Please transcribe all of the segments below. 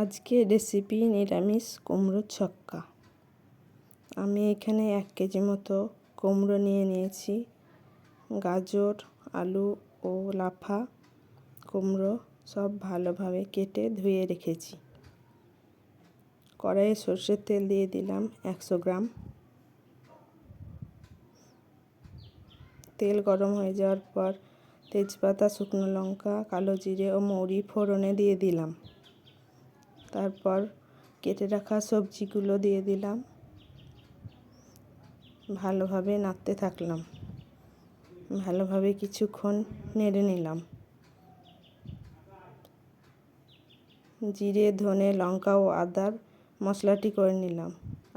আজকে রেসিপি নিরামিষ কুমড়োর ছক্কা। আমি এখানে 1 কেজি মতো কুমড়ো নিয়েছি। গাজর, আলু ও লাফা কুমড়ো সব ভালোভাবে কেটে ধুয়ে রেখেছি। কড়াইয়ে সরষের তেল দিয়ে দিলাম 100 গ্রাম। তেল গরম হয়ে যাওয়ার পর তেজপাতা, শুকনো লঙ্কা, কালো জিরে ও মৌরি ফোড়নে দিয়ে দিলাম। তারপর কেটে রাখা সবজিগুলো দিয়ে দিলাম। ভালোভাবে নাড়তে থাকলাম। ভালোভাবে কিছুক্ষণ নেড়ে নিলাম। জিরে, ধনে, লঙ্কা ও আদার মশলাটি করে নিলাম।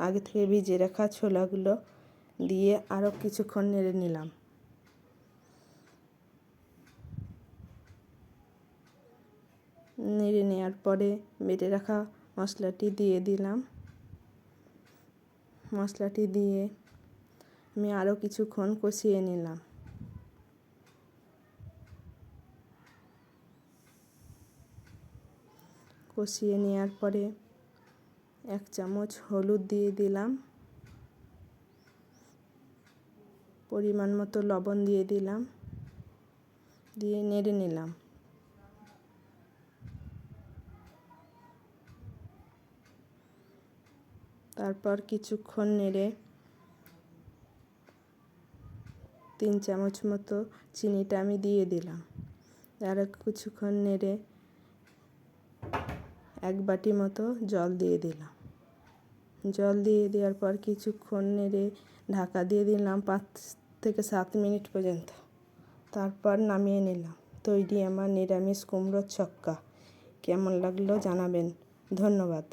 আগে থেকে ভিজিয়ে রাখা ছোলাগুলো দিয়ে আরও কিছুক্ষণ নেড়ে নিলাম। নেড়ে নেওয়ার পরে বেটে রাখা মশলাটি দিয়ে দিলাম। মশলাটি দিয়ে আমি আরও কিছুক্ষণ কষিয়ে নিলাম। কষিয়ে নেওয়ার পরে 1 চামচ হলুদ দিয়ে দিলাম। পরিমাণ মতো লবণ দিয়ে দিলাম। দিয়ে নেড়ে নিলাম। তারপর কিছুক্ষণ নেড়ে 3 চামচ মতো চিনিটা আমি দিয়ে দিলাম। আরও কিছুক্ষণ নেড়ে 1 বাটি মতো জল দিয়ে দিলাম। জল দিয়ে দেওয়ার পর কিছুক্ষণ নেড়ে ঢাকা দিয়ে দিলাম 5 থেকে 7 মিনিট পর্যন্ত। তারপর নামিয়ে নিলাম। তৈরি আমার নিরামিষ কুমড়োর ছক্কা। কেমন লাগলো জানাবেন। ধন্যবাদ।